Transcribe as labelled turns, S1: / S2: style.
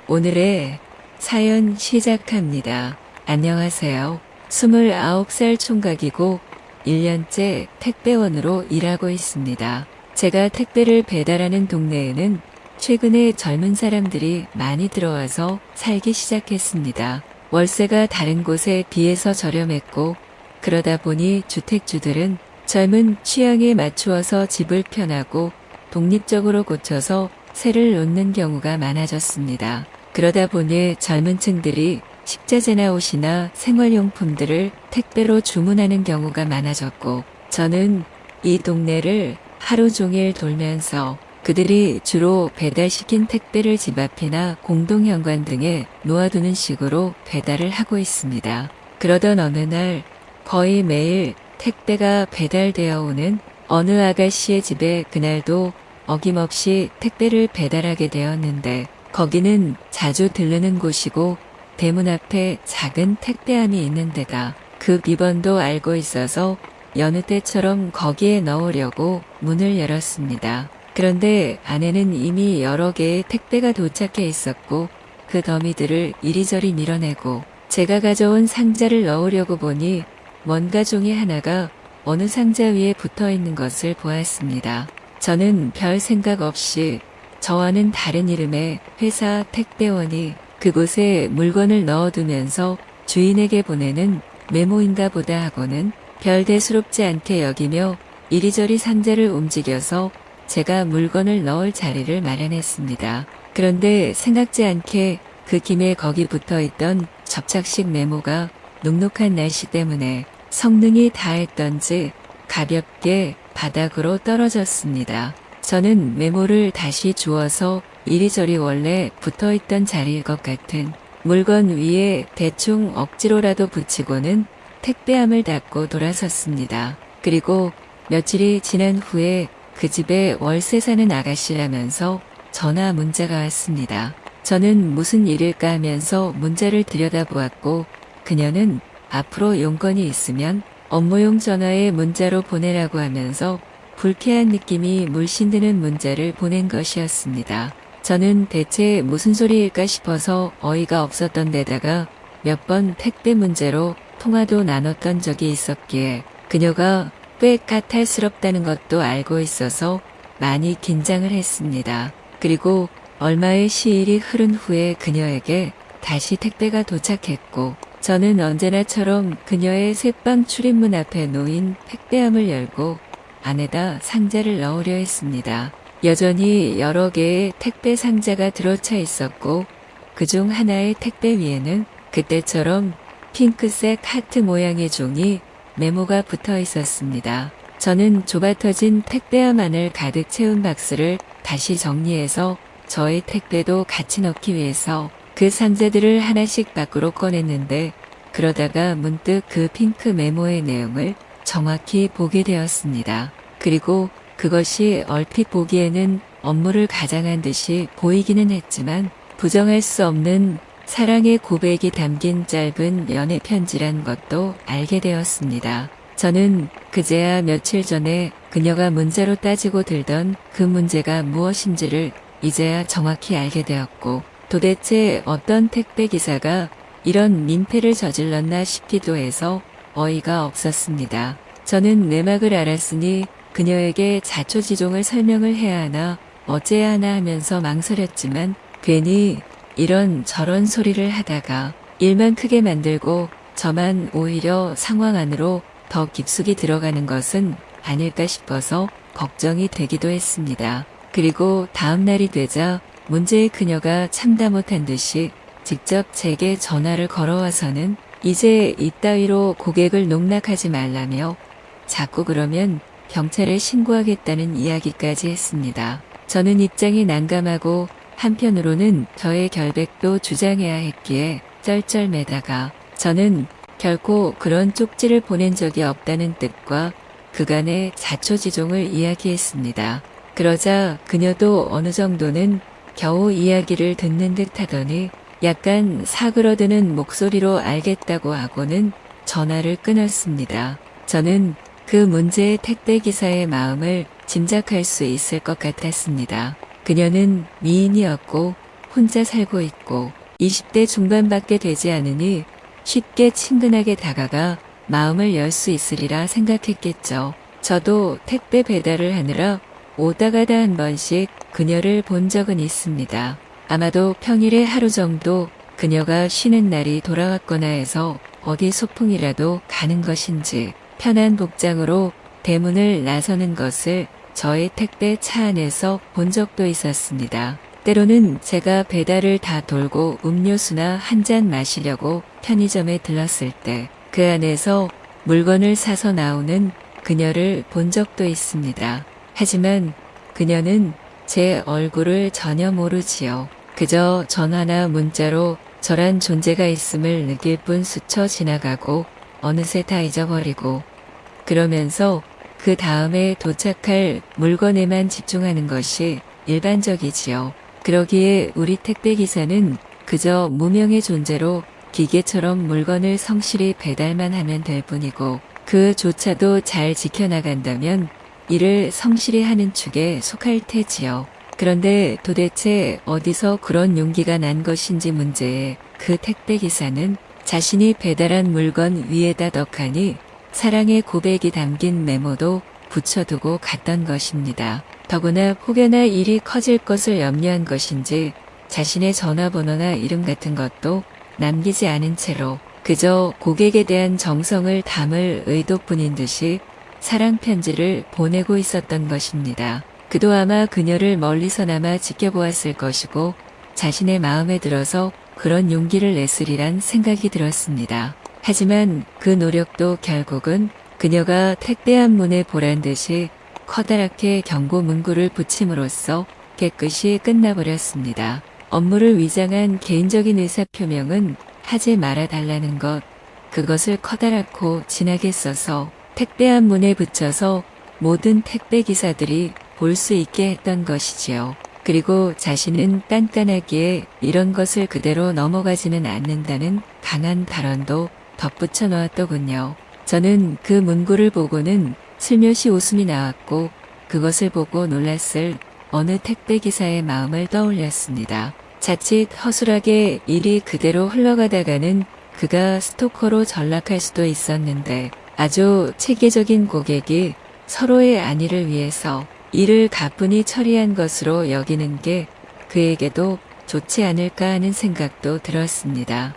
S1: 오늘의 사연 시작합니다. 안녕하세요. 29살 총각이고 1년째 택배원으로 일하고 있습니다. 제가 택배를 배달하는 동네에는 최근에 젊은 사람들이 많이 들어와서 살기 시작했습니다. 월세가 다른 곳에 비해서 저렴했고 그러다 보니 주택주들은 젊은 취향에 맞추어서 집을 편하고 독립적으로 고쳐서 새를 놓는 경우가 많아졌습니다. 그러다 보니 젊은 층들이 식자재나 옷이나 생활용품들을 택배로 주문하는 경우가 많아졌고 저는 이 동네를 하루 종일 돌면서 그들이 주로 배달시킨 택배를 집 앞이나 공동현관 등에 놓아두는 식으로 배달을 하고 있습니다. 그러던 어느 날 거의 매일 택배가 배달되어 오는 어느 아가씨의 집에 그날도 어김없이 택배를 배달하게 되었는데 거기는 자주 들르는 곳이고 대문 앞에 작은 택배함이 있는 데다 그 비번도 알고 있어서 여느 때처럼 거기에 넣으려고 문을 열었습니다. 그런데 안에는 이미 여러 개의 택배가 도착해 있었고 그 더미들을 이리저리 밀어내고 제가 가져온 상자를 넣으려고 보니 뭔가 종이 하나가 어느 상자 위에 붙어 있는 것을 보았습니다. 저는 별 생각 없이 저와는 다른 이름의 회사 택배원이 그곳에 물건을 넣어두면서 주인에게 보내는 메모인가 보다 하고는 별 대수롭지 않게 여기며 이리저리 상자를 움직여서 제가 물건을 넣을 자리를 마련했습니다. 그런데 생각지 않게 그 김에 거기 붙어있던 접착식 메모가 눅눅한 날씨 때문에 성능이 다했던지 가볍게 바닥으로 떨어졌습니다. 저는 메모를 다시 주워서 이리저리 원래 붙어있던 자리일 것 같은 물건 위에 대충 억지로라도 붙이고는 택배함을 닫고 돌아섰습니다. 그리고 며칠이 지난 후에 그 집에 월세 사는 아가씨라면서 전화 문자가 왔습니다. 저는 무슨 일일까 하면서 문자를 들여다보았고 그녀는 앞으로 용건이 있으면 업무용 전화에 문자로 보내라고 하면서 불쾌한 느낌이 물씬 드는 문자를 보낸 것이었습니다. 저는 대체 무슨 소리일까 싶어서 어이가 없었던 데다가 몇 번 택배 문제로 통화도 나눴던 적이 있었기에 그녀가 꽤 까탈스럽다는 것도 알고 있어서 많이 긴장을 했습니다. 그리고 얼마의 시일이 흐른 후에 그녀에게 다시 택배가 도착했고 저는 언제나처럼 그녀의 새방 출입문 앞에 놓인 택배함을 열고 안에다 상자를 넣으려 했습니다. 여전히 여러 개의 택배 상자가 들어차 있었고 그중 하나의 택배 위에는 그때처럼 핑크색 하트 모양의 종이 메모가 붙어 있었습니다. 저는 좁아터진 택배함 안을 가득 채운 박스를 다시 정리해서 저의 택배도 같이 넣기 위해서 그 상자들을 하나씩 밖으로 꺼냈는데 그러다가 문득 그 핑크 메모의 내용을 정확히 보게 되었습니다. 그리고 그것이 얼핏 보기에는 업무를 가장한 듯이 보이기는 했지만 부정할 수 없는 사랑의 고백이 담긴 짧은 연애 편지란 것도 알게 되었습니다. 저는 그제야 며칠 전에 그녀가 문자로 따지고 들던 그 문제가 무엇인지를 이제야 정확히 알게 되었고 도대체 어떤 택배 기사가 이런 민폐를 저질렀나 싶기도 해서 어이가 없었습니다. 저는 내막을 알았으니 그녀에게 자초지종을 설명을 해야 하나 어째야 하나 하면서 망설였지만 괜히 이런 저런 소리를 하다가 일만 크게 만들고 저만 오히려 상황 안으로 더 깊숙이 들어가는 것은 아닐까 싶어서 걱정이 되기도 했습니다. 그리고 다음 날이 되자 문제의 그녀가 참다 못한 듯이 직접 제게 전화를 걸어와서는 이제 이따위로 고객을 농락하지 말라며 자꾸 그러면 경찰에 신고하겠다는 이야기까지 했습니다. 저는 입장이 난감하고 한편으로는 저의 결백도 주장해야 했기에 쩔쩔매다가 저는 결코 그런 쪽지를 보낸 적이 없다는 뜻과 그간의 자초지종을 이야기했습니다. 그러자 그녀도 어느 정도는 겨우 이야기를 듣는 듯 하더니 약간 사그러드는 목소리로 알겠다고 하고는 전화를 끊었습니다. 저는 그 문제의 택배기사의 마음을 짐작할 수 있을 것 같았습니다. 그녀는 미인이었고 혼자 살고 있고 20대 중반밖에 되지 않으니 쉽게 친근하게 다가가 마음을 열 수 있으리라 생각했겠죠. 저도 택배 배달을 하느라 오다 가다 한 번씩 그녀를 본 적은 있습니다. 아마도 평일에 하루 정도 그녀가 쉬는 날이 돌아왔거나 해서 어디 소풍이라도 가는 것인지 편한 복장으로 대문을 나서는 것을 저의 택배 차 안에서 본 적도 있었습니다. 때로는 제가 배달을 다 돌고 음료수나 한 잔 마시려고 편의점에 들렀을 때 그 안에서 물건을 사서 나오는 그녀를 본 적도 있습니다. 하지만 그녀는 제 얼굴을 전혀 모르지요. 그저 전화나 문자로 저란 존재가 있음을 느낄 뿐 스쳐 지나가고 어느새 다 잊어버리고 그러면서 그 다음에 도착할 물건에만 집중하는 것이 일반적이지요. 그러기에 우리 택배기사는 그저 무명의 존재로 기계처럼 물건을 성실히 배달만 하면 될 뿐이고 그조차도 잘 지켜나간다면 이를 성실히 하는 축에 속할 테지요. 그런데 도대체 어디서 그런 용기가 난 것인지 문제에 그 택배기사는 자신이 배달한 물건 위에다 덕하니 사랑의 고백이 담긴 메모도 붙여두고 갔던 것입니다. 더구나 혹여나 일이 커질 것을 염려한 것인지 자신의 전화번호나 이름 같은 것도 남기지 않은 채로 그저 고객에 대한 정성을 담을 의도뿐인 듯이 사랑 편지를 보내고 있었던 것입니다. 그도 아마 그녀를 멀리서나마 지켜보았을 것이고 자신의 마음에 들어서 그런 용기를 냈으리란 생각이 들었습니다. 하지만 그 노력도 결국은 그녀가 택배한 문에 보란 듯이 커다랗게 경고 문구를 붙임으로써 깨끗이 끝나버렸습니다. 업무를 위장한 개인적인 의사표명은 하지 말아달라는 것, 그것을 커다랗고 진하게 써서 택배한 문에 붙여서 모든 택배기사들이 볼 수 있게 했던 것이지요. 그리고 자신은 깐깐하기에 이런 것을 그대로 넘어가지는 않는다는 강한 발언도 덧붙여 놓았더군요. 저는 그 문구를 보고는 슬며시 웃음이 나왔고 그것을 보고 놀랐을 어느 택배기사의 마음을 떠올렸습니다. 자칫 허술하게 일이 그대로 흘러가다가는 그가 스토커로 전락할 수도 있었는데 아주 체계적인 고객이 서로의 안위를 위해서 일을 가뿐히 처리한 것으로 여기는 게 그에게도 좋지 않을까 하는 생각도 들었습니다.